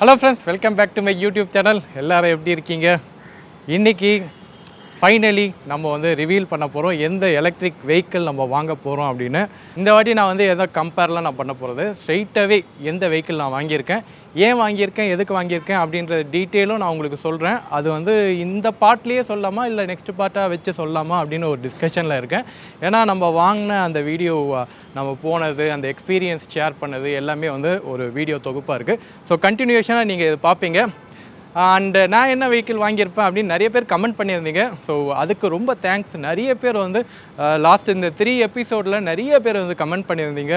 Hello friends, welcome back to my YouTube channel. எல்லோரும் எப்படி இருக்கீங்க? இன்றைக்கி ஃபைனலி நம்ம வந்து ரிவீல் பண்ண போகிறோம் எந்த எலக்ட்ரிக் வெஹிக்கிள் நம்ம வாங்க போகிறோம் அப்படின்னு. இந்த வாட்டி நான் வந்து எதோ கம்பேர்லாம் நான் பண்ண போகிறது, ஸ்ட்ரெயிட்டாகவே எந்த வெஹிக்கிள் நான் வாங்கியிருக்கேன், ஏன் வாங்கியிருக்கேன், எதுக்கு வாங்கியிருக்கேன் அப்படின்ற டீட்டெயிலும் நான் உங்களுக்கு சொல்கிறேன். அது வந்து இந்த பார்ட்லேயே சொல்லாமா இல்லை நெக்ஸ்ட் பார்ட்டாக வச்சு சொல்லாமா அப்படின்னு ஒரு டிஸ்கஷனில் இருக்கேன். ஏன்னா நம்ம வாங்கின அந்த வீடியோ, நம்ம போனது, அந்த எக்ஸ்பீரியன்ஸ் ஷேர் பண்ணது எல்லாமே வந்து ஒரு வீடியோ தொகுப்பாக இருக்குது. ஸோ கண்டினியூஷனாக நீங்கள் இதை பார்ப்பீங்க. அண்டு நான் என்ன வெஹிக்கிள் வாங்கியிருப்பேன் அப்படின்னு நிறைய பேர் கமெண்ட் பண்ணியிருந்தீங்க. ஸோ அதுக்கு ரொம்ப தேங்க்ஸ். நிறைய பேர் வந்து லாஸ்ட் இந்த 3 எபிசோடில் நிறைய பேர் வந்து கமெண்ட் பண்ணியிருந்தீங்க.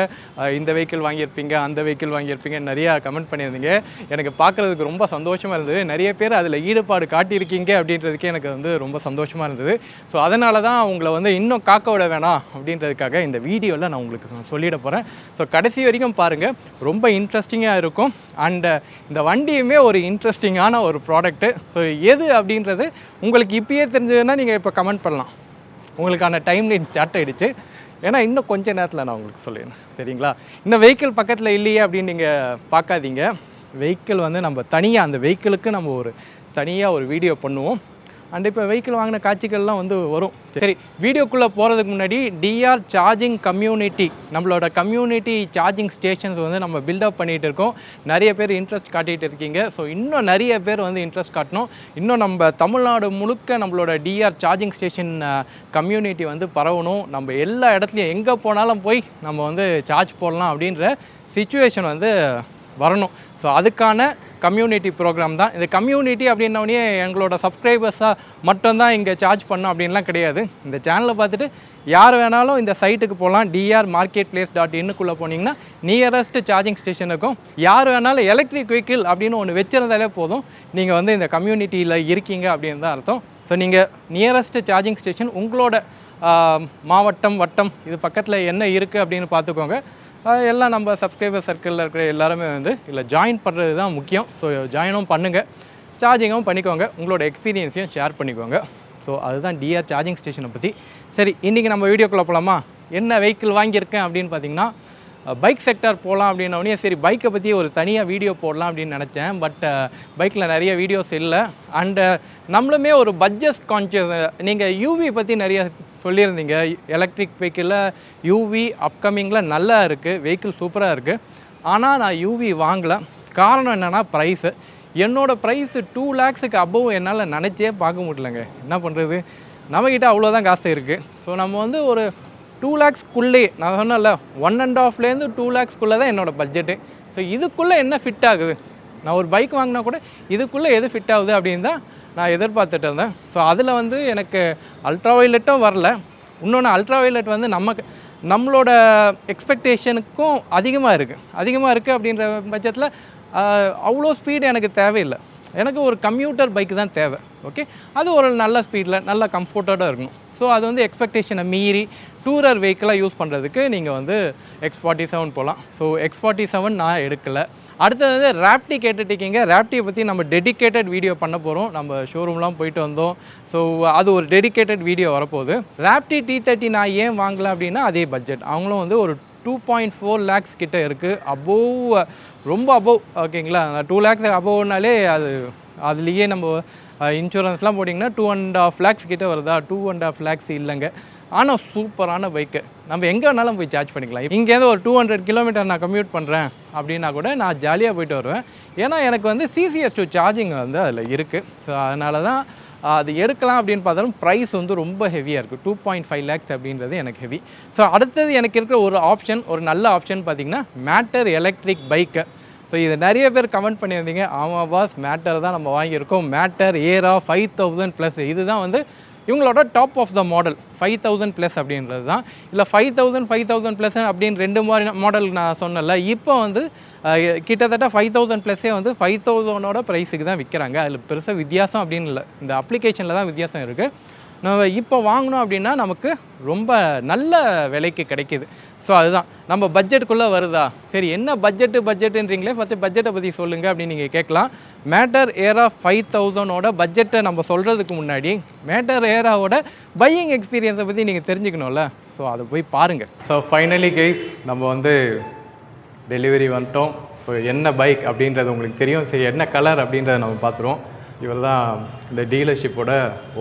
இந்த வெஹிக்கிள் வாங்கியிருப்பீங்க, அந்த வெஹிக்கிள் வாங்கியிருப்பீங்க, நிறையா கமெண்ட் பண்ணியிருந்தீங்க. எனக்கு பார்க்குறதுக்கு ரொம்ப சந்தோஷமாக இருந்தது. நிறைய பேர் அதில் ஈடுபாடு காட்டியிருக்கீங்க அப்படின்றதுக்கே எனக்கு வந்து ரொம்ப சந்தோஷமாக இருந்தது. ஸோ அதனால தான் உங்களை வந்து இன்னும் காக்க விட வேணாம் அப்படின்றதுக்காக இந்த வீடியோவில் நான் உங்களுக்கு சொல்லிட போகிறேன். ஸோ கடைசி வரைக்கும் பாருங்கள், ரொம்ப இன்ட்ரெஸ்டிங்காக இருக்கும். அண்டு இந்த வண்டியுமே ஒரு இன்ட்ரெஸ்டிங்கான ஒரு ப்ராடக்ட்டு. ஸோ எது அப்படின்றது உங்களுக்கு இப்பயே தெரிஞ்சதுன்னா நீங்கள் இப்போ கமெண்ட் பண்ணலாம். உங்களுக்கான டைம் லைன் ஸ்டார்ட் ஆகிடுச்சு. ஏன்னா இன்னும் கொஞ்சம் நேரத்தில் நான் உங்களுக்கு சொல்லிடுறேன், சரிங்களா? இன்னும் வெஹிக்கிள் பக்கத்தில் இல்லையே அப்படின்னு நீங்கள் பார்க்காதீங்க. வெஹிக்கிள் வந்து நம்ம தனியாக அந்த வெஹிக்கிளுக்கு நம்ம ஒரு தனியாக ஒரு வீடியோ பண்ணுவோம். அண்ட் இப்போ வெஹிக்கிள் வாங்கின காட்சிகள்லாம் வந்து வரும். சரி, வீடியோக்குள்ளே போகிறதுக்கு முன்னாடி டிஆர் சார்ஜிங் கம்யூனிட்டி, நம்மளோட கம்யூனிட்டி சார்ஜிங் ஸ்டேஷன்ஸ் வந்து நம்ம பில்டப் பண்ணிகிட்டு இருக்கோம். நிறைய பேர் இன்ட்ரெஸ்ட் காட்டிகிட்டு இருக்கீங்க. ஸோ இன்னும் நிறைய பேர் வந்து இன்ட்ரெஸ்ட் காட்டணும். இன்னும் நம்ம தமிழ்நாடு முழுக்க நம்மளோட டிஆர் சார்ஜிங் ஸ்டேஷன் கம்யூனிட்டி வந்து பரவணும். நம்ம எல்லா இடத்துலையும் எங்கே போனாலும் போய் நம்ம வந்து சார்ஜ் போடலாம் அப்படின்ற சிச்சுவேஷன் வந்து வரணும். ஸோ அதுக்கான கம்யூனிட்டி ப்ரோக்ராம் தான் இந்த கம்யூனிட்டி. அப்படின்னோடனே எங்களோட சப்ஸ்கிரைபர்ஸாக மட்டும்தான் இங்கே சார்ஜ் பண்ணோம் அப்படின்லாம் கிடையாது. இந்த சேனலை பார்த்துட்டு யார் வேணாலும் இந்த சைட்டுக்கு போகலாம். drmarketplace.in போனீங்கன்னா நியரஸ்ட் சார்ஜிங் ஸ்டேஷன் இருக்கும். யார் வேணாலும் எலக்ட்ரிக் வெஹிக்கிள் அப்படின்னு ஒன்று வச்சுருந்தாலே போதும், நீங்கள் வந்து இந்த கம்யூனிட்டியில் இருக்கீங்க அப்படின்னு தான் அர்த்தம். ஸோ நீங்கள் நியரஸ்ட் சார்ஜிங் ஸ்டேஷன் உங்களோட மாவட்டம், வட்டம் இது பக்கத்தில் என்ன இருக்குது அப்படின்னு பார்த்துக்கோங்க. எல்லாம் நம்ம சப்ஸ்கிரைபர் சர்க்கிளில் இருக்கிற எல்லாருமே வந்து இல்லை ஜாயின் பண்ணுறது தான் முக்கியம். ஸோ ஜாயினும் பண்ணுங்கள், சார்ஜிங்கும் பண்ணிக்கோங்க, உங்களோட எக்ஸ்பீரியன்ஸையும் ஷேர் பண்ணிக்கோங்க. ஸோ அதுதான் டிஆர் சார்ஜிங் ஸ்டேஷனை பற்றி. சரி, இன்றைக்கி நம்ம வீடியோக்குள்ளே போகலாமா? என்ன வெஹிக்கிள் வாங்கியிருக்கேன் அப்படின்னு பார்த்தீங்கன்னா, பைக் செக்டார் போகலாம் அப்படின்னோடனே சரி பைக்கை பற்றி ஒரு தனியாக வீடியோ போடலாம் அப்படின்னு நினச்சேன். பட் பைக்கில் நிறைய வீடியோஸ் இல்லை. அண்டு நம்மளுமே ஒரு பட்ஜெட் கான்ஷியஸ். நீங்கள் யூவி பற்றி நிறைய சொல்லியிருந்தீங்க. எலக்ட்ரிக் வெஹிக்கிளில் யூவி அப்கமிங்கில் நல்லா இருக்குது, வெஹிக்கிள் சூப்பராக இருக்குது. ஆனால் நான் யூவி வாங்கலை. காரணம் என்னென்னா ப்ரைஸு. என்னோடய ப்ரைஸு 2 lakhs அபவ் என்னால் நினச்சே பார்க்க முடியலங்க. என்ன பண்ணுறது, நம்மக்கிட்ட அவ்வளோதான் காசு இருக்குது. ஸோ நம்ம வந்து ஒரு 2 lakhs நான் சொன்னேன்ல 1.5 2 lakhs தான் என்னோடய பட்ஜெட்டு. ஸோ இதுக்குள்ளே என்ன ஃபிட் ஆகுது, நான் ஒரு பைக் வாங்கினா கூட இதுக்குள்ளே எது ஃபிட் ஆகுது அப்படின்னு தான் நான் எதிர்பார்த்துட்டு இருந்தேன். ஸோ அதில் வந்து எனக்கு அல்ட்ராவைலெட்டும் வரல. இன்னொன்று அல்ட்ராவைலெட் வந்து நம்மளோட எக்ஸ்பெக்டேஷனுக்கும் அதிகமாக இருக்குது அப்படின்ற பட்சத்தில் அவ்வளோ ஸ்பீடு எனக்கு தேவையில்லை. எனக்கு ஒரு கம்யூட்டர் பைக்கு தான் தேவை. ஓகே, அது ஒரு நல்ல ஸ்பீடில் நல்ல கம்ஃபர்ட்டடாக இருக்கணும். ஸோ அது வந்து எக்ஸ்பெக்டேஷனை மீறி டூரர் வெஹிக்கிளாக யூஸ் பண்ணுறதுக்கு நீங்கள் வந்து X47 போகலாம். ஸோ X47 நான் எடுக்கலை. அடுத்தது வந்து ராப்டி கேட்டுட்டிருக்கீங்க. ராப்டியை பற்றி நம்ம டெடிக்கேட்டட் வீடியோ பண்ண போகிறோம். நம்ம ஷோரூம்லாம் போயிட்டு வந்தோம். ஸோ அது ஒரு டெடிக்கேட்டட் வீடியோ வரப்போகுது. ராப்டி T30 நான் ஏன் வாங்கலை அப்படின்னா அதே பட்ஜெட். அவங்களும் வந்து ஒரு 2.4 lakhs கிட்ட இருக்குது. அபோவ், ரொம்ப அபோவ். ஓகேங்களா, 2 lakhs அபோவ்னாலே அதுலேயே நம்ம இன்சூரன்ஸ்லாம் போட்டிங்கன்னா 2.5 lakhs கிட்ட வருதா? 2.5 lakhs இல்லைங்க. ஆனால் சூப்பரான பைக்கு. நம்ம எங்கே வேணாலும் போய் சார்ஜ் பண்ணிக்கலாம். இங்கேருந்து ஒரு 200 kilometer நான் கம்யூட் பண்ணுறேன் அப்படின்னா கூட நான் ஜாலியாக போயிட்டு வருவேன். ஏன்னா எனக்கு வந்து CCS2 சார்ஜிங் வந்து அதில் இருக்குது. ஸோ அதனால தான் அது எடுக்கலாம் அப்படின்னு பார்த்தாலும் ப்ரைஸ் வந்து ரொம்ப ஹெவியாக இருக்குது. 2.5 lakhs அப்படின்றது எனக்கு ஹெவி. ஸோ அடுத்தது எனக்கு இருக்கிற ஒரு ஆப்ஷன், ஒரு நல்ல ஆப்ஷன் பார்த்திங்கன்னா மேட்டர் எலக்ட்ரிக் பைக்கு. ஸோ இது நிறைய பேர் கமெண்ட் பண்ணியிருந்தீங்க. ஆமாம் பாஸ், மேட்டர் தான் நம்ம வாங்கியிருக்கோம். Matter era 5000+. இதுதான் வந்து இவங்களோட டாப் ஆஃப் த மாடல். 5000+ அப்படின்றது தான். இல்லை 5000+ அப்படின்னு 2 மாடல் நான் சொன்னல. இப்போ வந்து கிட்டத்தட்ட 5000+ வந்து 5000 ப்ரைஸுக்கு தான் விற்கிறாங்க. அதில் பெருசாக வித்தியாசம் அப்படின்னு இல்லை, இந்த அப்ளிகேஷனில் தான் வித்தியாசம் இருக்குது. நம்ம இப்போ வாங்கினோம் அப்படின்னா நமக்கு ரொம்ப நல்ல விலைக்கு கிடைக்கிது. ஸோ அதுதான் நம்ம பட்ஜெட்டுக்குள்ளே வருதா? சரி, என்ன பட்ஜெட்டுன்றீங்களே, ஃபஸ்ட்டு பட்ஜெட்டை பற்றி சொல்லுங்கள் அப்படின்னு நீங்கள் கேட்கலாம். மேட்டர் ஏரா 5000 பட்ஜெட்டை நம்ம சொல்கிறதுக்கு முன்னாடி மேட்டர் ஏராவோட பையிங் எக்ஸ்பீரியன்ஸை பற்றி நீங்கள் தெரிஞ்சுக்கணும்ல. ஸோ அதை போய் பாருங்கள். ஸோ ஃபைனலி கைஸ், நம்ம வந்து டெலிவரி வந்துட்டோம். ஸோ ஸோ என்ன பைக் அப்படின்றது உங்களுக்கு தெரியும். சரி என்ன கலர் அப்படின்றத நம்ம பார்த்துருவோம். இவர் தான் இந்த டீலர்ஷிப்போட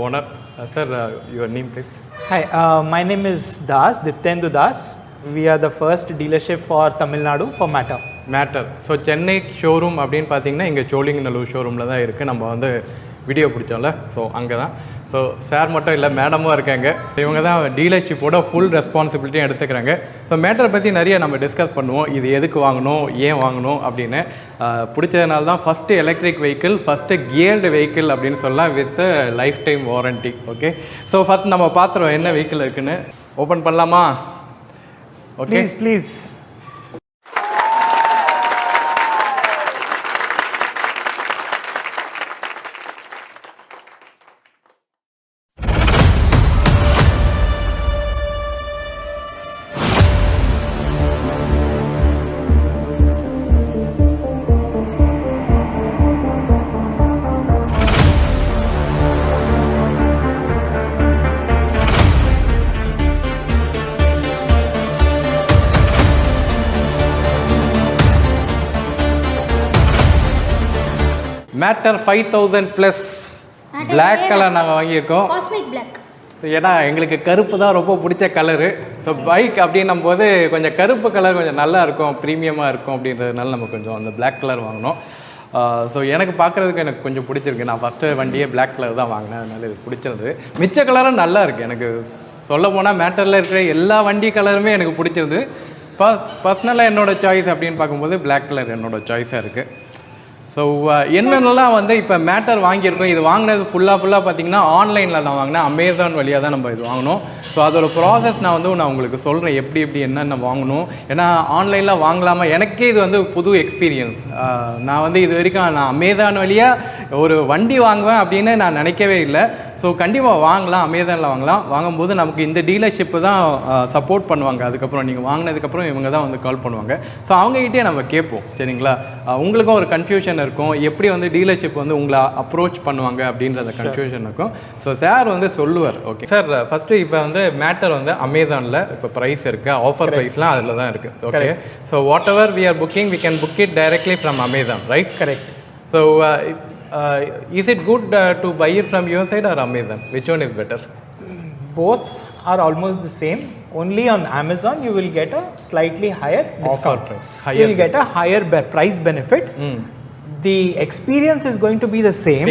owner. Sir your name please. Hi, my name is Das, Dityendu Das. We are the first dealership for Tamil Nadu for Matter. So Chennai showroom அப்படின்னு பார்த்தீங்கன்னா இங்கே சோழிங்கநல்லூர் ஷோரூமில் தான் இருக்குது. நம்ம வந்து வீடியோ பிடிச்சோம்ல, ஸோ அங்கே தான். ஸோ சார் மட்டும் இல்லை, மேடமும் இருக்காங்க. இவங்க தான் டீலர்ஷிப்போட ஃபுல் ரெஸ்பான்சிபிலிட்டியும் எடுத்துக்கிறாங்க. ஸோ மேட்டரை பற்றி நிறைய நம்ம டிஸ்கஸ் பண்ணுவோம். இது எதுக்கு வாங்கணும், ஏன் வாங்கணும் அப்படின்னு. பிடிச்சதுனால தான் first electric vehicle, first geared vehicle அப்படின்னு சொல்லலாம், with lifetime warranty. Okay, so first நம்ம பார்த்துருவோம் என்ன வெஹிக்கிள் இருக்குன்னு. ஓப்பன் பண்ணலாமா? Okay please. Matter 5000 plus black colour நாங்கள் வாங்கியிருக்கோம். ஏன்னா எங்களுக்கு கருப்பு தான் ரொம்ப பிடிச்ச கலரு. ஸோ பைக் அப்படின்னும் போது கொஞ்சம் கருப்பு கலர் கொஞ்சம் நல்லா இருக்கும், ப்ரீமியமாக இருக்கும் அப்படின்றதுனால நம்ம கொஞ்சம் அந்த பிளாக் கலர் வாங்கினோம். ஸோ எனக்கு பார்க்குறதுக்கு எனக்கு கொஞ்சம் பிடிச்சிருக்கு. நான் ஃபஸ்ட்டு வண்டியே பிளாக் கலர் தான் வாங்கினேன், அதனால இது பிடிச்சிருது. மிச்ச கலரும் நல்லா இருக்குது. எனக்கு சொல்ல போனால் மேட்டரில் இருக்கிற எல்லா வண்டி கலருமே எனக்கு பிடிச்சிருது. பர்சனலாக என்னோடய சாய்ஸ் அப்படின்னு பார்க்கும்போது பிளாக் கலர் என்னோடய சாய்ஸாக இருக்குது. ஸோ என்னென்னலாம் வந்து இப்போ மேட்டர் வாங்கியிருக்கோம். இது வாங்கினது ஃபுல்லாக பார்த்தீங்கன்னா ஆன்லைனில் நான் வாங்கினேன், அமேசான் வழியாக தான் நம்ம இது வாங்கினோம். ஸோ அதோட ப்ராசஸ் நான் உங்களுக்கு சொல்கிறேன் எப்படி என்னென்ன வாங்கணும். ஏன்னா ஆன்லைனில் வாங்கலாமா, எனக்கே இது வந்து புது எக்ஸ்பீரியன்ஸ். நான் இது வரைக்கும் நான் அமேசான் வழியாக ஒரு வண்டி வாங்குவேன் அப்படின்னு நான் நினைக்கவே இல்லை. ஸோ கண்டிப்பாக வாங்கலாம், அமேசானில் வாங்கலாம். வாங்கும்போது நமக்கு இந்த டீலர்ஷிப்பு தான் சப்போர்ட் பண்ணுவாங்க. அதுக்கப்புறம் நீங்கள் வாங்கினதுக்கப்புறம் இவங்க தான் வந்து கால் பண்ணுவாங்க. ஸோ அவங்ககிட்டே நம்ம கேட்போம், சரிங்களா? உங்களுக்கும் ஒரு கன்ஃபியூஷன் இருக்கும், எப்படி வந்து டீலர்ஷிப் வந்து உங்களை அப்ரோச் பண்ணுவாங்க அப்படின்றத கன்ஃபியூஷன் இருக்கும். ஸோ சார் வந்து சொல்லுவார். ஓகே சார், ஃபஸ்ட்டு இப்போ வந்து மேட்டர் வந்து அமேசானில் இப்போ ப்ரைஸ் இருக்குது, ஆஃபர் ப்ரைஸ்லாம் அதில் தான் இருக்குது. Okay, so whatever we are booking we can book it directly from Amazon, right? Correct. So is it good to buy it from your side or Amazon? Which one is better? Both are almost the same. Only on Amazon you will get a slightly higher discount. You will get a higher price benefit. The experience is going to be the same.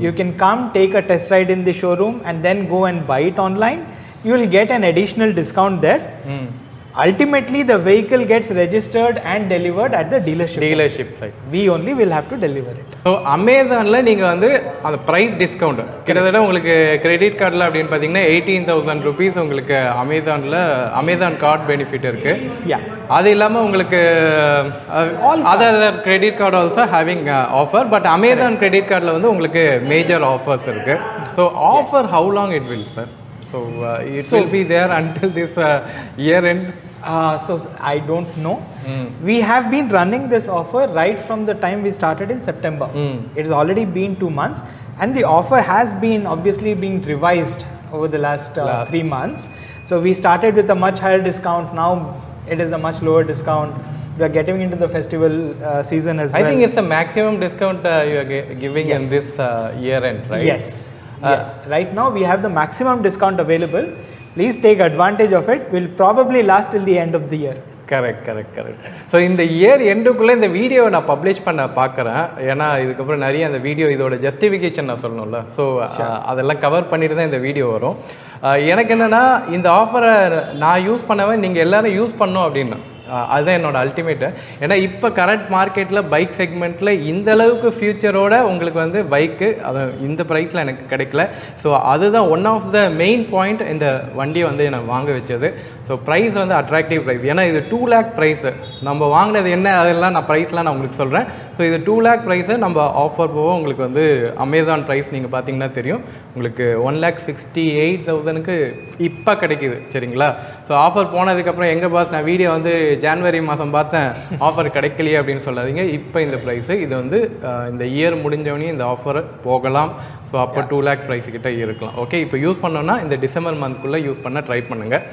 You can come take a test ride in the showroom and then go and buy it online. You will get an additional discount there. Ultimately the vehicle gets registered and delivered at the dealership site. We only will have to deliver it. So அமேசானில் நீங்கள் வந்து அந்த price discount கிட்டத்தட்ட உங்களுக்கு credit கார்டில் அப்படின்னு பார்த்தீங்கன்னா 18,000 rupees உங்களுக்கு அமேசான் கார்டு பெனிஃபிட் இருக்குது. அது இல்லாமல் உங்களுக்கு other credit card also having offer. But Amazon credit கார்டில் வந்து உங்களுக்கு மேஜர் ஆஃபர்ஸ் இருக்குது. So offer how long it will sir? So it will be there until this year end. So I don't know. We have been running this offer right from the time we started in September. It has already been 2 months and the offer has been obviously being revised over the last 3 months. So we started with a much higher discount. Now it is a much lower discount. We are getting into the festival season as well. I think it's the maximum discount you are giving in this year end, right? Yes. Yes, right now we have the maximum discount available. Please take advantage of it. Will probably last till the end of the year. Correct. So இந்த year எண்டுக்குள்ளே இந்த வீடியோவை நான் publish பண்ண பார்க்குறேன். ஏன்னா இதுக்கப்புறம் நிறைய அந்த வீடியோ இதோட ஜஸ்டிஃபிகேஷன் நான் சொல்லணும்ல. ஸோ அதெல்லாம் கவர் பண்ணிட்டு தான் இந்த வீடியோ வரும். எனக்கு என்னென்னா இந்த ஆஃபரை நான் யூஸ் பண்ணவன் நீங்கள் எல்லோரும் யூஸ் பண்ணோம் அப்படின்னா அதுதான் என்னோடய அல்டிமேட்டு. ஏன்னா இப்போ கரண்ட் மார்க்கெட்டில் பைக் செக்மெண்ட்டில் இந்த அளவுக்கு ஃப்யூச்சரோட உங்களுக்கு வந்து பைக்கு அது இந்த ப்ரைஸில் எனக்கு கிடைக்கல. ஸோ அதுதான் one of the main point இந்த வண்டியை வந்து எனக்கு வாங்க வச்சது. ஸோ ப்ரைஸ் வந்து அட்ராக்டிவ் ப்ரைஸ். ஏன்னா இது 2 lakh ப்ரைஸு. நம்ம வாங்கினது என்ன அதெல்லாம் நான் ப்ரைஸ்லாம் நான் உங்களுக்கு சொல்கிறேன். ஸோ இது 2 lakh ப்ரைஸு நம்ம ஆஃபர் போக உங்களுக்கு வந்து அமேசான் ப்ரைஸ் நீங்கள் பார்த்தீங்கன்னா தெரியும் உங்களுக்கு 1,68,000க்கு இப்போ கிடைக்கிது, சரிங்களா? ஸோ ஆஃபர் போனதுக்கப்புறம் எங்கள் பாஸ் நான் வீடியோ வந்து ஜான்வரி மாதம் பார்த்தேன் ஆஃபர் கிடைக்கலையே அப்படின்னு சொல்லாதீங்க. இப்போ இந்த ப்ரைஸு இது வந்து இந்த இயர் முடிஞ்சவனே இந்த ஆஃபர் போகலாம். ஸோ அப்போ 2 lakh ப்ரைஸ் கிட்ட இருக்கலாம். ஓகே, இப்போ யூஸ் பண்ணோன்னா இந்த டிசம்பர் மந்த்குள்ளே யூஸ் பண்ண ட்ரை பண்ணுங்கள்.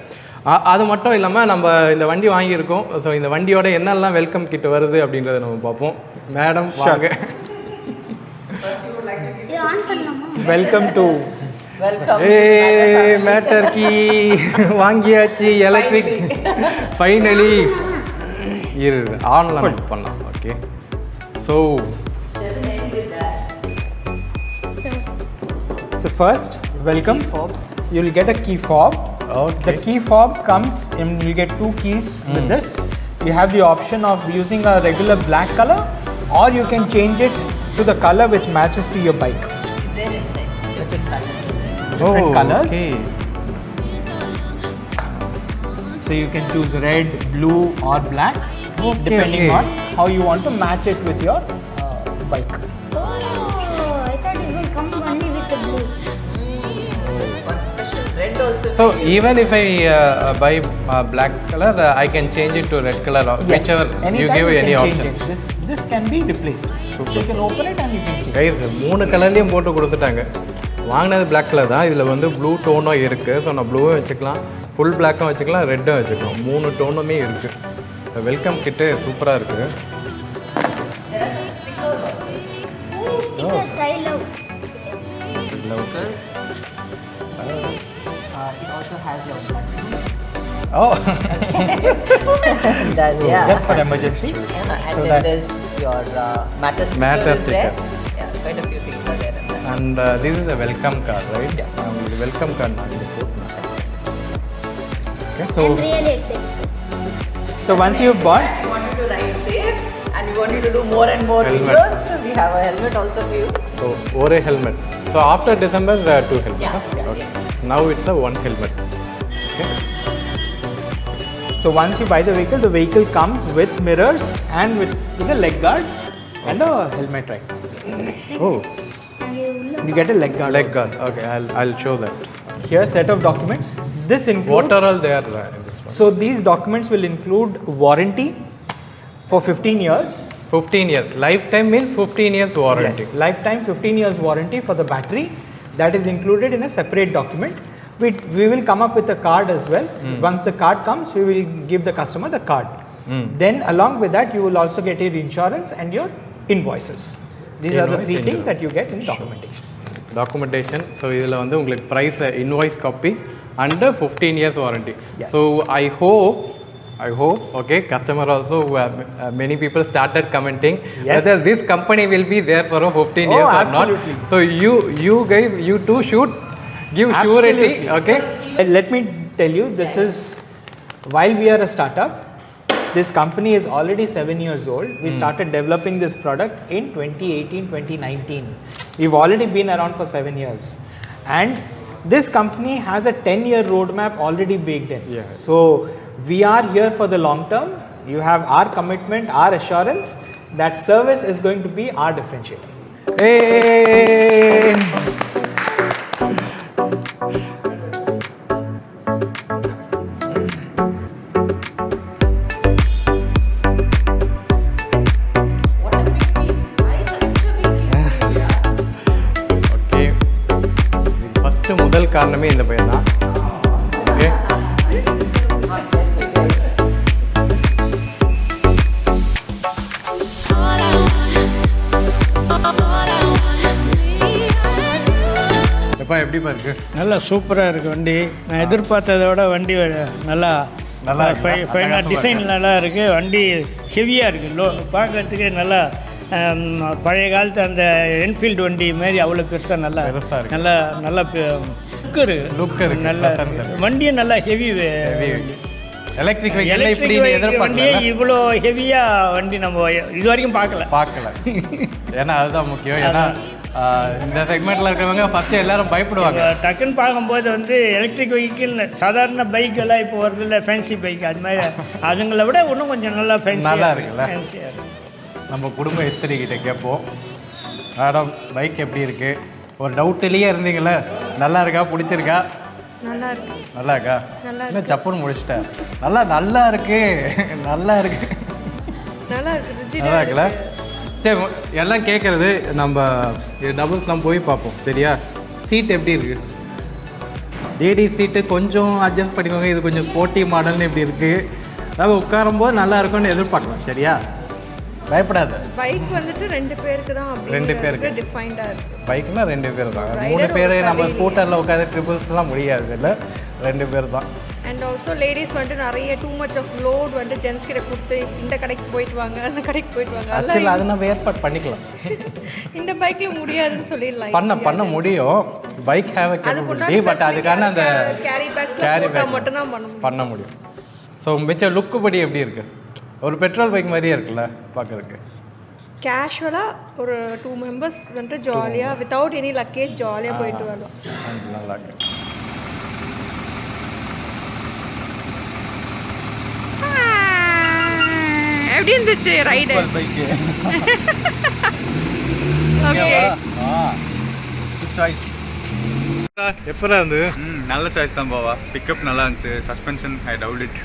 அது மட்டும் இல்லாமல் நம்ம இந்த வண்டி வாங்கியிருக்கோம். ஸோ இந்த வண்டியோட என்னெல்லாம் வெல்கம் கிட் வருது அப்படின்றத நம்ம பார்ப்போம். மேடம் வாங்க. வெல்கம் டு மேட்டர் கீ வாங்கியாச்சு. எலக்ட்ரிக் ஃபைனலி இரு ஆன்லைன் பண்ணலாம். Okay, so first welcome fob. You'll get a key fob. Okay. The key fob comes in, you get 2 keys with this. You have the option of using a regular black color, or you can change it to the color which matches to your bike. Different colors. Okay. So you can choose red, blue or black, depending on how you want to match it with your bike. I thought it will come only with the blue. One special red also. So even if I buy black color, I can change it to red color, or whichever you Anytime give you any can option. change it. This can be replaced. So you can open it and you can change it. Guys 3 கலர்லேயும் போட்டு கொடுத்துட்டாங்க. வாங்கினது black colour தான். இதில் வந்து blue டோனும் இருக்குது. So நான் ப்ளூவும் வச்சுக்கலாம், ஃபுல் பிளாக்கும் வச்சுக்கலாம், ரெட்டும் வச்சுக்கலாம். 3 டோனுமே இருக்குது. வெல்கம் கிட்டு சூப்பராக இருக்குது. There are some stickers also. Oh, stickers, I love. Stickers. It also has your battery. Oh That, yeah. Just for emergency. Yeah, and So then that- there's your matter sticker. Matter is there. sticker. Yeah, quite a few things are there in that. And this is a welcome card, right? Yes. உங்களுக்கு welcome card நான் இங்கே போட்டேன். Okay, so I'm really excited. So once you've bought, We want you to ride safe and we want you to do more and more Helmet. videos. So we have a helmet also for you. So ஒரே helmet. So after December 2 helmet. Yeah, yes, okay, yes. Now it's a 1 helmet. Okay, so once you buy the vehicle comes with mirrors and with a leg guard and a helmet, right? Oh You get a leg guard. leg guard. Okay, I'll show that. Here, set of documents. This includes. What are all there in this one? So these documents will include warranty for 15 years. 15 years. Lifetime means 15 years warranty. Yes, lifetime 15 years warranty for the battery. That is included in a separate document. We will come up with a card as well. Once the card comes, we will give the customer the card. Then along with that, you will also get your insurance and your invoices. These are the Invoice, 3 things insurance. that you get in documentation. Documentation. ஸோ இதில் வந்து உங்களுக்கு price invoice copy and 15 years warranty. Yes. So I hope okay, customer also many people started commenting Yes. whether this company will be there for a 15 Oh, years or absolutely. not. So you guys, you too should give surety. Absolutely. Okay, Let me tell you, this is, while we are a startup, this company is already 7 years old. We started developing this product in 2018, 2019. We've already been around for 7 years. And this company has a 10-year roadmap already baked in. Yeah. So we are here for the long term. You have our commitment, our assurance that service is going to be our differentiator. hey. What a big piece. Why such a big piece? Yeah. Okay, first முதல் காரணமே இந்த பையன் தான். Okay, God bless you guys. எப்பா எப்படிப்பா இருக்கு? நல்லா சூப்பராக இருக்குது வண்டி. நான் எதிர்பார்த்ததை விட வண்டி நல்லா நல்லா இருக்குல்ல? ஃபைனாக அட்டகாசமா டிசைன் இருக்கு. நல்லா இருக்குது. வண்டி ஹெவியாக இருக்குது. பார்க்கறதுக்கு நல்லா பழைய காலத்து அந்த என்ஃபீல்டு வண்டி மாதிரி அவ்வளோ பெருசாக நல்லா பெருசா இருக்கு. நல்லா நல்லா லுக் இருக்குது. Look இருக்கு, நல்லா pleasant இருக்கு. வண்டியும் நல்லா ஹெவி எலக்ட்ரிக் வெஹிக்கிள் இப்படி எலக்ட்ரிக் நீ வண்டியே எதிர்பார்க்கல? இவ்வளோ ஹெவியாக வண்டி நம்ம இது வரைக்கும் பார்க்கல. ஏன்னா அதுதான் முக்கியம். ஏன்னா இந்த செக்மெண்ட்ல இருக்கிறவங்க ஃபர்ஸ்ட் எல்லாரும் பயப்படுவாங்க. டக்குன்னு பார்க்கும்போது வந்து எலக்ட்ரிக் வெஹிக்கிள் சாதாரண பைக் எல்லாம் இப்போ வருது இல்லை, ஃபேன்சி பைக் அது மாதிரி அதுங்களை விட இன்னும் கொஞ்சம் நல்லா நல்லா ஃபேன்சியாக இருக்குல்ல? ஃபேன்சியாக இருக்கு. நம்ம குடும்ப இஸ்திரி கிட்ட கேட்போம், மேடம் பைக் எப்படி இருக்கு? ஒரு டவுட்லேயே இருந்தீங்களே, நல்லா இருக்கா, பிடிச்சிருக்கா? நல்லா இருக்கு. நல்லா இருக்கா? இன்னும் சப்புன்னு முடிச்சிட்டேன். நல்லா இருக்கு, நல்லா இருக்கு, நல்லா இருக்கு. rigid-ஆ நல்லா இருக்குல்ல? சரி, எல்லாம் கேட்குறது நம்ம டபுள்ஸ்லாம் போய் பார்ப்போம். சரியா? சீட் எப்படி இருக்கு? லேடி சீட்டு கொஞ்சம் அட்ஜஸ்ட் பண்ணிக்கோங்க, இது கொஞ்சம் ஸ்போர்ட்டி மாடல்னு இப்படி இருக்குது. அதாவது உட்காரும்போது நல்லா இருக்கும்னு எதிர்பார்க்கலாம். சரியா? பயப்படாது. பைக் வந்துட்டு 2 பேருக்கு தான். 2 பேருக்கு டிஃபைன்டாக இருக்குது. பைக்னா 2 பேர் தான். 3 பேர் நம்ம ஸ்கூட்டரில் உட்காந்து ட்ரிபிள்ஸ்லாம் முடியாது, இல்லை 2 பேர் தான். அண்ட் ஆல்சோ லேடிஸ் வந்துட்டு நிறைய டூ மச் ஆஃப் லோட் வந்துட்டு ஜென்ஸ் கிட்ட கொடுத்து இந்த கடைக்கு போயிட்டு வாங்க அந்த கடைக்கு போயிட்டு வாங்க, ஆக்சுவலி அது நம்ம ஏற்பாடு பண்ணிக்கலாம். இந்த பைக்கில் முடியாதுன்னு சொல்லிடலாம். பண்ண முடியும். பைக் ஹேவ் கேப்பபிலிட்டி, பட் அதுக்கான அந்த கேரி பேக்ஸ் மட்டும்தான் பண்ண முடியும். ஸோ மிச்ச லுக்கு படி எப்படி இருக்குது? ஒரு பெட்ரோல் பைக் மாதிரியே இருக்குல்ல பார்க்குறதுக்கு. கேஷுவலாக ஒரு 2 மெம்பர்ஸ் வந்துட்டு ஜாலியாக வித்தவுட் எனி லக்கேஜ் ஜாலியாக போயிட்டு வரலாம். நல்லா இருக்கு. எப்படி இருந்துச்சு ரைடு? ஓகே, சாய்ஸ் எப்பரா இருந்து? நல்ல சாய்ஸ் தான் பாவா. பிக்கப் நல்லா இருந்துச்சு. Suspension I doubt it.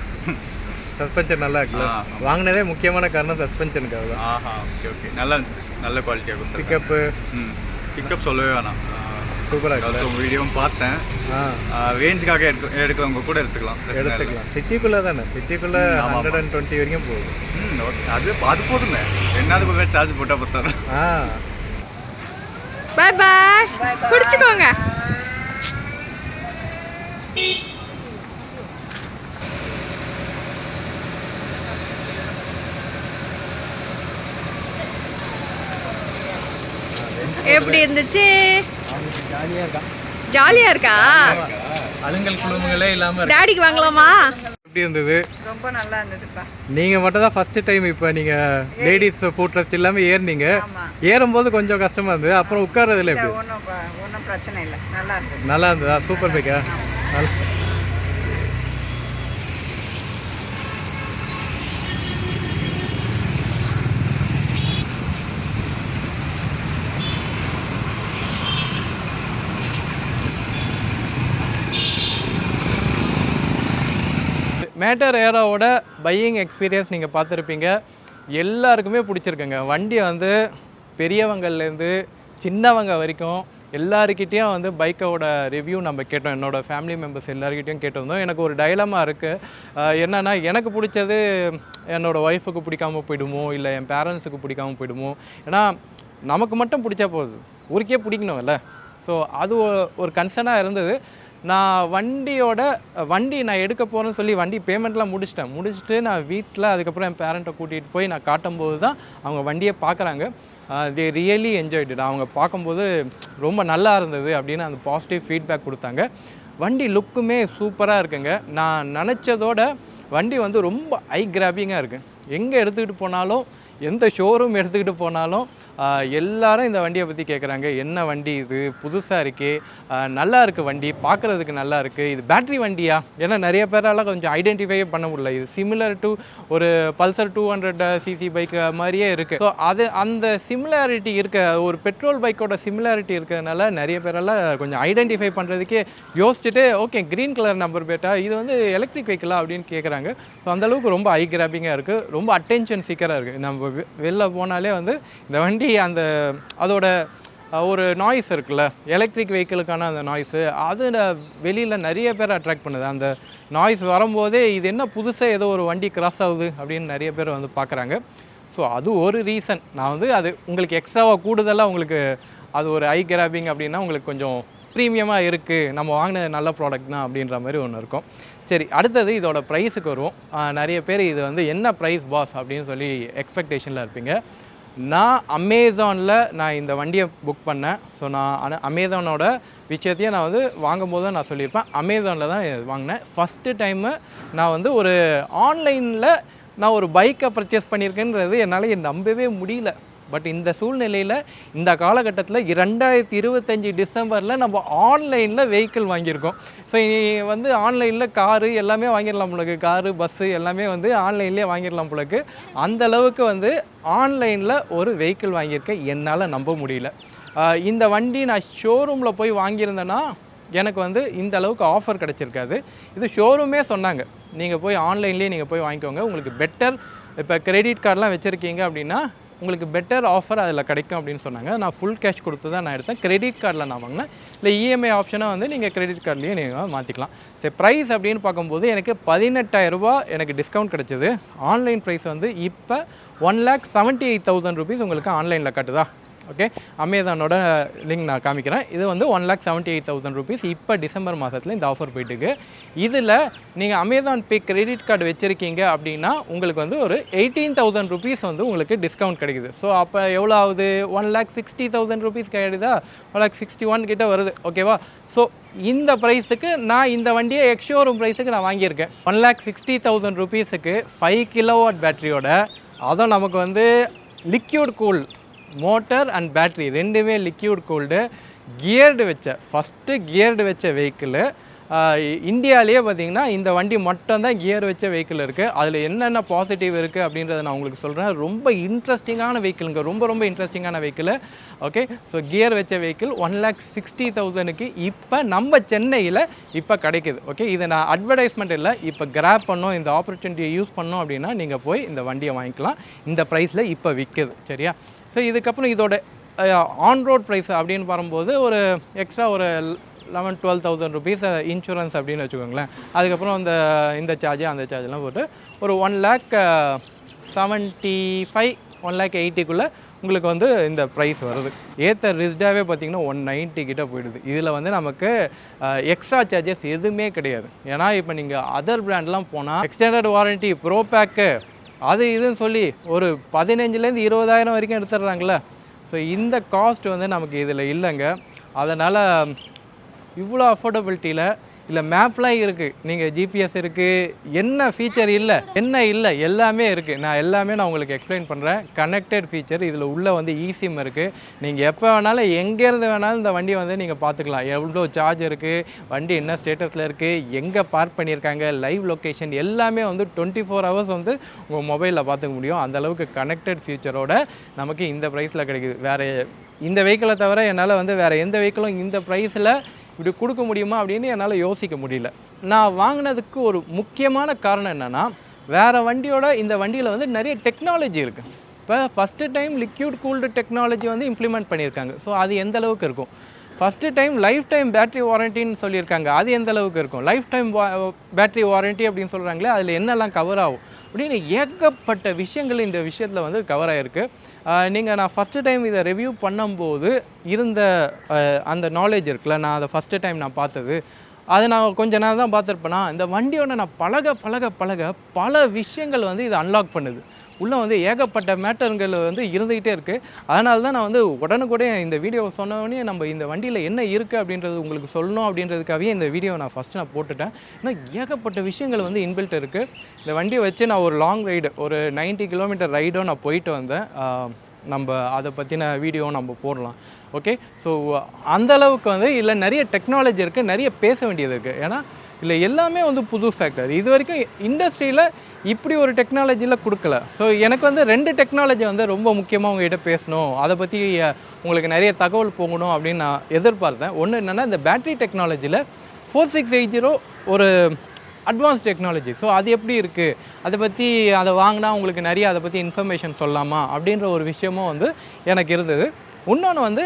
Suspension நல்லா இருக்குல்ல? வாங்கினதே முக்கியமான காரணம் சஸ்பென்ஷனுக்காக தான். ஆஹா, ஓகே ஓகே, நல்லா இருந்துச்சு. நல்ல குவாலிட்டியாக கொடுத்து. பிக்கப் சொல்லவே வேணாம். சூப்பராக இருக்குது. உங்கள் வீடியோவும் பார்த்தேன். ரேஞ்சுக்காக எடுக்கிறவங்க கூட எடுத்துக்கலாம். சிட்டிக்குள்ளே தானே? சிட்டிக்குள்ளே 120 வரைக்கும் போகுது. ஓகே, அது போதுமே. ரெண்டாவது கூட சார்ஜ் போட்டால் பத்தாது. பை பாய், பிடிச்சிக்கோங்க. எப்படி இருந்துச்சு? ஜாலியாக இருக்கா? அலுங்கல் குழுமங்களே இல்லாமல் டாடிக்கு வாங்கலாமா? எப்படி இருந்தது? ரொம்ப நல்லா இருந்ததுப்பா. நீங்கள் மட்டும் தான் ஃபஸ்ட்டு டைம் இப்போ நீங்கள் லேடிஸ் ஃபுட் ட்ரஸ்ட் எல்லாமே ஏறினீங்க. ஏறும்போது கொஞ்சம் கஷ்டமாக இருந்தது, அப்புறம் உட்காரதில்ல எப்படி? ஒன்றும் பிரச்சனை இல்லை, நல்லா இருந்தது. நல்லா இருந்ததா? சூப்பர் பைக்கா? மேட்டர் ஏரோவோட பையிங் எக்ஸ்பீரியன்ஸ் நீங்கள் பார்த்துருப்பீங்க. எல்லாருக்குமே பிடிச்சிருக்குங்க. வண்டி வந்து பெரியவங்கள்லேருந்து சின்னவங்க வரைக்கும் எல்லாருக்கிட்டேயும் வந்து பைக்கோட ரிவ்யூ நம்ம கேட்டோம். என்னோடய ஃபேமிலி மெம்பர்ஸ் எல்லாருக்கிட்டையும் கேட்டிருந்தோம். எனக்கு ஒரு டைலமா இருக்குது. என்னென்னா, எனக்கு பிடிச்சது என்னோடய ஒய்ஃபுக்கு பிடிக்காமல் போயிடுமோ, இல்லை என் பேரண்ட்ஸுக்கு பிடிக்காமல் போயிடுமோ. ஏன்னா நமக்கு மட்டும் பிடிச்சா போகுது, ஊருக்கே பிடிக்கணும்ல. ஸோ அது ஒரு கன்சர்னாக இருந்தது. நான் வண்டி நான் எடுக்க போகிறேன்னு சொல்லி வண்டி பேமெண்ட்லாம் முடிச்சுட்டு நான் வீட்டில் அதுக்கப்புறம் என் பேரண்ட்டை கூட்டிகிட்டு போய் நான் காட்டும்போது தான் அவங்க வண்டியை பார்க்குறாங்க. They really enjoyed. அவங்க பார்க்கும்போது ரொம்ப நல்லா இருந்தது அப்படின்னு அந்த பாசிட்டிவ் ஃபீட்பேக் கொடுத்தாங்க. வண்டி லுக்குமே சூப்பராக இருக்குங்க. நான் நினச்சதோட வண்டி வந்து ரொம்ப ஐ கிராபிங்காக இருக்குது. எங்கே எடுத்துக்கிட்டு போனாலும், எந்த ஷோரூம் எடுத்துக்கிட்டு போனாலும் எல்லாரும் இந்த வண்டியை பற்றி கேட்குறாங்க. என்ன வண்டி இது, புதுசாக இருக்கே, நல்லா இருக்குது வண்டி, பார்க்குறதுக்கு நல்லா இருக்குது, இது பேட்ரி வண்டியா? ஏன்னா நிறைய பேரால் கொஞ்சம் ஐடென்டிஃபை பண்ண முடியல. இது சிமிலர் டு ஒரு பல்சர் 200cc பைக் மாதிரியே இருக்குது. ஸோ அந்த சிமிலாரிட்டி இருக்க, ஒரு பெட்ரோல் பைக்கோட சிமிலாரிட்டி இருக்கிறதுனால நிறைய பேரால் கொஞ்சம் ஐடென்டிஃபை பண்ணுறதுக்கே யோசிச்சுட்டு, okay green colour number pleated, இது வந்து எலக்ட்ரிக் வெஹிக்கிளா அப்படின்னு கேட்குறாங்க. ஸோ அந்தளவுக்கு ரொம்ப ஐ கிராபிங்காக இருக்குது, ரொம்ப அட்டென்ஷன் சீக்கராக இருக்குது. நம்ம வெளில போனாலே வந்து இந்த வண்டி அந்த அதோட ஒரு நாய்ஸ் இருக்குல்ல, எலக்ட்ரிக் வெஹிக்கிளுக்கான அந்த நாய்ஸு, அது வெளியில் நிறைய பேர் அட்ராக்ட் பண்ணுது. அந்த நாய்ஸ் வரும்போதே இது என்ன புதுசாக ஏதோ ஒரு வண்டி கிராஸ் ஆகுது அப்படின்னு நிறைய பேர் வந்து பார்க்குறாங்க. ஸோ அது ஒரு ரீசன். நான் வந்து அது உங்களுக்கு எக்ஸ்ட்ராவாக கூடுதலாக உங்களுக்கு அது ஒரு ஐ கிராபிங் அப்படின்னா உங்களுக்கு கொஞ்சம் ப்ரீமியமாக இருக்குது, நம்ம வாங்கினது நல்ல ப்ராடக்ட் தான் அப்படின்ற மாதிரி ஒன்று இருக்கும். சரி, அடுத்தது இதோட ப்ரைஸுக்கு வருவோம். நிறைய பேர் இது வந்து என்ன ப்ரைஸ் பாஸ் அப்படின்னு சொல்லி எக்ஸ்பெக்டேஷனில் இருப்பீங்க. நான் அமேசானில் நான் இந்த வண்டியை புக் பண்ணேன். ஸோ நான் அமேசானோட விஷயத்தையும் நான் வந்து வாங்கும்போது தான் நான் சொல்லியிருப்பேன், அமேசானில் தான் வாங்கினேன். ஃபஸ்ட்டு டைமு நான் வந்து ஒரு ஆன்லைனில் நான் ஒரு பைக்கை பர்ச்சேஸ் பண்ணியிருக்கேன்றது என்னால் நம்பவே முடியல. பட் இந்த சூழ்நிலையில், இந்த காலகட்டத்தில் 2025 டிசம்பரில் நம்ம ஆன்லைனில் வெஹிக்கிள் வாங்கியிருக்கோம். ஸோ இனி வந்து ஆன்லைனில் காரு எல்லாமே வாங்கிடலாம் போலக்கு, காரு பஸ்ஸு எல்லாமே வந்து ஆன்லைன்லேயே வாங்கிடலாம் போலக்கு. அந்தளவுக்கு வந்து ஆன்லைனில் ஒரு வெஹிக்கிள் வாங்கியிருக்கேன். என்னால் நம்ப முடியல. இந்த வண்டி நான் ஷோரூமில் போய் வாங்கியிருந்தேன்னா எனக்கு வந்து இந்த அளவுக்கு ஆஃபர் கிடச்சிருக்காது. இது ஷோரூமே சொன்னாங்க, நீங்கள் போய் ஆன்லைன்லேயே நீங்கள் போய் வாங்கிக்கோங்க, உங்களுக்கு பெட்டர். இப்போ கிரெடிட் கார்டெலாம் வச்சுருக்கீங்க அப்படின்னா உங்களுக்கு பெட்டர் ஆஃபர் அதில் கிடைக்கும் அப்படின்னு சொன்னாங்க. நான் ஃபுல் கேஷ் கொடுத்து தான் நான் எடுத்தேன். கிரெடிட் கார்டில் நான் வாங்கினேன். இல்லை இஎம்ஐ ஆப்ஷனாக வந்து நீங்கள் கிரெடிட் கார்ட்லேயே நீங்கள் மாற்றிக்கலாம். சரி, ப்ரைஸ் அப்படின்னு பார்க்கும்போது எனக்கு 18,000 ரூபா எனக்கு டிஸ்கவுண்ட் கிடச்சிது. ஆன்லைன் ப்ரைஸ் வந்து இப்போ 1,78,000 rupees உங்களுக்கு ஆன்லைனில் கட்டுதா? ஓகே, அமேசானோட லிங்க் நான் காமிக்கிறேன். இது வந்து 1,78,000 rupees இப்போ டிசம்பர் மாதத்தில் இந்த ஆஃபர் போயிட்டுருக்கு. இதில் நீங்கள் அமேசான் பே கிரெடிட் கார்டு வச்சுருக்கீங்க அப்படின்னா உங்களுக்கு வந்து ஒரு 18,000 rupees வந்து உங்களுக்கு டிஸ்கவுண்ட் கிடைக்குது. ஸோ அப்போ எவ்வளோ ஆகுது? 1,60,000 rupees கிடையாதுதா? 1,61 கிட்ட வருது. ஓகேவா? ஸோ இந்த ப்ரைஸுக்கு நான் இந்த வண்டியை எக்ஸ்ஷோரூம் ப்ரைஸுக்கு நான் வாங்கியிருக்கேன். 1,60,000 rupeesக்கு 5 kilowatt பேட்டரியோட, அதுவும் நமக்கு வந்து liquid cool motor and battery ரெண்டுமே லிக்யூட் கூல்டு, கியர்டு வச்ச ஃபஸ்ட்டு கியர்டு வச்ச வெஹிக்கிள். இந்தியாவிலேயே பார்த்தீங்கன்னா இந்த வண்டி மட்டும்தான் கியர் வச்ச வெஹிக்கிள் இருக்குது. அதில் என்னென்ன பாசிட்டிவ் இருக்குது அப்படின்றத நான் உங்களுக்கு சொல்கிறேன். ரொம்ப இன்ட்ரெஸ்டிங்கான வெஹிக்கிளுங்க, ரொம்ப இன்ட்ரெஸ்டிங்கான வெஹிக்கிள். ஓகே, ஸோ கியர் வச்ச வெஹிக்கிள் 1,60,000க்கு இப்போ நம்ம சென்னையில் இப்போ கிடைக்கிது. ஓகே, இதை நான் அட்வர்டைஸ்மெண்ட் இல்லை, இப்போ கிராப் பண்ணோம், இந்த ஆப்பர்ச்சுனிட்டியை யூஸ் பண்ணோம் அப்படின்னா நீங்கள் போய் இந்த வண்டியை வாங்கிக்கலாம். இந்த ப்ரைஸில் இப்போ விற்குது. சரியா? ஸோ இதுக்கப்புறம் இதோட ஆன் ரோட் ப்ரைஸ் அப்படின்னு வரும்போது ஒரு எக்ஸ்ட்ரா ஒரு 11,000-12,000 rupees இன்சூரன்ஸ் அப்படின்னு வச்சுக்கோங்களேன். அதுக்கப்புறம் இந்த சார்ஜ் அந்த சார்ஜெலாம் போட்டு ஒரு 1,75,000 1,80,000க்குள்ளே உங்களுக்கு வந்து இந்த ப்ரைஸ் வருது. ஏற்ற ரிஸ்டாகவே பார்த்திங்கன்னா 190 கிட்ட போயிடுது. இதில் வந்து நமக்கு எக்ஸ்ட்ரா சார்ஜஸ் எதுவுமே கிடையாது. ஏன்னா இப்போ நீங்கள் அதர் பிராண்ட்லாம் போனால் எக்ஸ்டெண்டட் வாரண்ட்டி, ப்ரோ பேக்கு, அது இதுன்னு சொல்லி ஒரு 15,000 20,000 வரைக்கும் எடுத்துடுறாங்களே. ஸோ இந்த காஸ்ட் வந்து நமக்கு இதில் இல்லைங்க. அதனால் இவ்வளோ அஃபோர்டபிலிட்டியில் இல்லை மேப்லாம் இருக்குது, நீங்கள் ஜிபிஎஸ் இருக்குது, என்ன ஃபீச்சர் இல்லை என்ன இல்லை எல்லாமே இருக்குது. நான் உங்களுக்கு எக்ஸ்பிளைன் பண்ணுறேன். கனெக்டட் ஃபீச்சர் இதில் உள்ளே வந்து இசிம் இருக்குது. நீங்கள் எப்போ வேணாலும் எங்கேருந்து வேணாலும் இந்த வண்டியை வந்து நீங்கள் பார்த்துக்கலாம். எவ்வளோ சார்ஜ் இருக்குது, வண்டி என்ன ஸ்டேட்டஸில் இருக்குது, எங்கே பார்க் பண்ணியிருக்காங்க, லைவ் லொக்கேஷன் எல்லாமே வந்து 24 hours வந்து உங்கள் மொபைலில் பார்த்துக்க முடியும். அந்தளவுக்கு கனெக்டட் ஃபியூச்சரோட நமக்கு இந்த ப்ரைஸில் கிடைக்குது. வேறு இந்த வெஹிக்கிளை தவிர என்னால் வந்து வேறு எந்த வெஹிக்கிளும் இந்த ப்ரைஸில் இப்படி கொடுக்க முடியுமா அப்படின்னு என்னால் யோசிக்க முடியல. நான் வாங்கினதுக்கு ஒரு முக்கியமான காரணம் என்னென்னா, வேறு வண்டியோட இந்த வண்டியில் வந்து நிறைய டெக்னாலஜி இருக்குது. இப்போ first time liquid cooled technology வந்து இம்ப்ளிமெண்ட் பண்ணியிருக்காங்க. ஸோ அது எந்த அளவுக்கு இருக்கும்? First time lifetime battery வாரண்டின்னு சொல்லியிருக்காங்க. அது எந்த அளவுக்கு இருக்கும்? லைஃப் டைம் பேட்ரி வாரண்ட்டி அப்படின்னு சொல்கிறாங்களே, அதில் என்னெல்லாம் கவர் ஆகும் அப்படின்னு ஏகப்பட்ட விஷயங்கள் இந்த விஷயத்தில் வந்து கவர் ஆகிருக்கு. நான் ஃபஸ்ட்டு டைம் இதை ரிவ்யூ பண்ணும்போது இருந்த அந்த நாலேஜ் இருக்குல்ல, நான் அதை ஃபஸ்ட்டு டைம் நான் பார்த்தது, அதை நான் கொஞ்ச நேரம் தான் பார்த்துருப்பேன்னா, இந்த வண்டியோட நான் பழக பல விஷயங்கள் வந்து இதை அன்லாக் பண்ணுது. உள்ளே வந்து ஏகப்பட்ட மேட்டர்கள் வந்து இருந்துக்கிட்டே இருக்குது. அதனால தான் நான் வந்து உடனுக்குடைய இந்த வீடியோவை சொன்னோடனே நம்ம இந்த வண்டியில் என்ன இருக்குது அப்படின்றது உங்களுக்கு சொல்லணும் அப்படின்றதுக்காகவே இந்த வீடியோவை நான் போட்டுட்டேன். ஏன்னா ஏகப்பட்ட விஷயங்கள் வந்து இன்பில்ட் இருக்குது. இந்த வண்டியை வச்சு நான் ஒரு லாங் ரைடு, ஒரு 90 kilometer ரைடும் நான் போயிட்டு வந்தேன். நம்ம அதை பற்றின வீடியோ நம்ம போடலாம். ஓகே, ஸோ அந்தளவுக்கு வந்து இதில் நிறைய டெக்னாலஜி இருக்குது, நிறைய பேச வேண்டியது இருக்குது. ஏன்னா இல்லை எல்லாமே வந்து புது ஃபேக்டர். இது வரைக்கும் இண்டஸ்ட்ரியில் இப்படி ஒரு டெக்னாலஜியில் கொடுக்கல. ஸோ எனக்கு வந்து 2 டெக்னாலஜி வந்து ரொம்ப முக்கியமாக உங்கள்கிட்ட பேசணும், அதை பற்றி உங்களுக்கு நிறைய தகவல் போகணும் அப்படின்னு நான் எதிர்பார்த்தேன். ஒன்று என்னென்னா, இந்த பேட்ரி டெக்னாலஜியில் 4680 ஒரு அட்வான்ஸ் டெக்னாலஜி. ஸோ அது எப்படி இருக்குது, அதை வாங்கினா உங்களுக்கு நிறைய அதை பற்றி இன்ஃபர்மேஷன் சொல்லலாமா அப்படின்ற ஒரு விஷயமும் வந்து எனக்கு இருந்தது. இன்னொன்று வந்து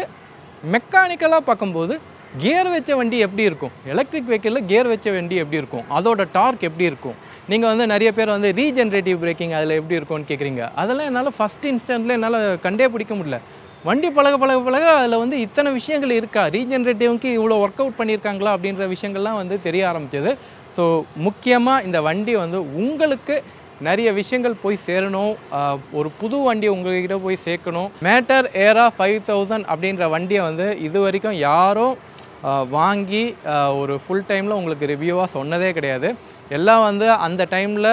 மெக்கானிக்கலாக பார்க்கும்போது கியர் வச்ச வண்டி எப்படி இருக்கும், எலக்ட்ரிக் வெஹிக்கிளில் கியர் வச்ச வண்டி எப்படி இருக்கும், அதோட டார்க் எப்படி இருக்கும். நீங்கள் வந்து நிறைய பேர் வந்து ரீஜென்ரேட்டிவ் பிரேக்கிங் அதில் எப்படி இருக்கும்னு கேட்குறீங்க. அதெல்லாம் என்னால் ஃபஸ்ட் இன்ஸ்டன்ட்டில் என்னால் கண்டே பிடிக்க முடியல. வண்டி பழக அதில் வந்து இத்தனை விஷயங்கள் இருக்கா, ரீஜென்ரேட்டிவ்க்கு இவ்வளோ ஒர்க் அவுட் பண்ணியிருக்காங்களா அப்படின்ற விஷயங்கள்லாம் வந்து தெரிய ஆரம்பிச்சது. ஸோ முக்கியமாக இந்த வண்டி வந்து உங்களுக்கு நிறைய விஷயங்கள் போய் சேரணும், ஒரு புது வண்டியை உங்கள்கிட்ட போய் சேர்க்கணும். மேட்டர் ஏரா 5000 அப்படின்ற வண்டியை வந்து இது வரைக்கும் யாரும் வாங்கி ஒரு ஃபுல் டைமில் உங்களுக்கு ரிவ்யூவாக சொன்னதே கிடையாது. எல்லாம் வந்து அந்த டைமில்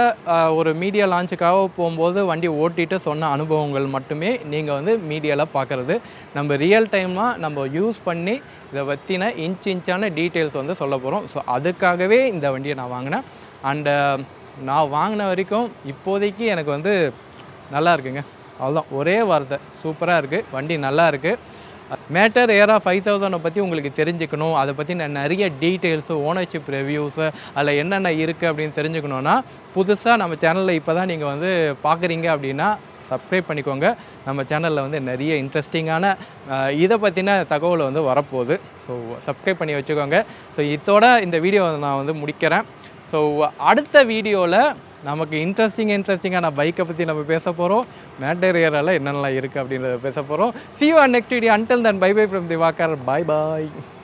ஒரு மீடியா லான்ச்சுக்காக போகும்போது வண்டி ஓட்டிட்டு சொன்ன அனுபவங்கள் மட்டுமே நீங்கள் வந்து மீடியாவில் பார்க்குறது. நம்ம ரியல் டைமாக நம்ம யூஸ் பண்ணி இதை பற்றின இன்ச்சான டீட்டெயில்ஸ் வந்து சொல்ல போகிறோம். ஸோ அதுக்காகவே இந்த வண்டியை நான் வாங்கினேன். அண்டு நான் வாங்கின வரைக்கும் இப்போதைக்கு எனக்கு வந்து நல்லா இருக்குங்க. அவ்வளோதான், ஒரே வார்த்தை, சூப்பராக இருக்குது, வண்டி நல்லா இருக்குது. மேட்டர் ஏரா 5000 பற்றி உங்களுக்கு தெரிஞ்சுக்கணும், அதை பற்றி நிறைய டீட்டெயில்ஸு, ஓனர்ஷிப் ரிவ்யூஸு, அதில் என்னென்ன இருக்குது அப்படின்னு தெரிஞ்சுக்கணுன்னா, புதுசாக நம்ம சேனலில் இப்போ தான் நீங்கள் வந்து பார்க்குறீங்க அப்படின்னா சப்ஸ்கிரைப் பண்ணிக்கோங்க. நம்ம சேனலில் வந்து நிறைய இன்ட்ரெஸ்டிங்கான இதை பற்றின தகவல் வந்து வரப்போகுது. ஸோ சப்ஸ்கிரைப் பண்ணி வச்சுக்கோங்க. ஸோ இதோட இந்த வீடியோ நான் வந்து முடிக்கிறேன். ஸோ அடுத்த வீடியோவில் நமக்கு இன்ட்ரெஸ்டிங்கான பைக்கை பற்றி நம்ம பேச போகிறோம். மேட்டீரியலால் என்னென்னலாம் இருக்குது அப்படின்றத பேச போகிறோம். See you on next video. Until then, bye bye from Divakar. Bye bye.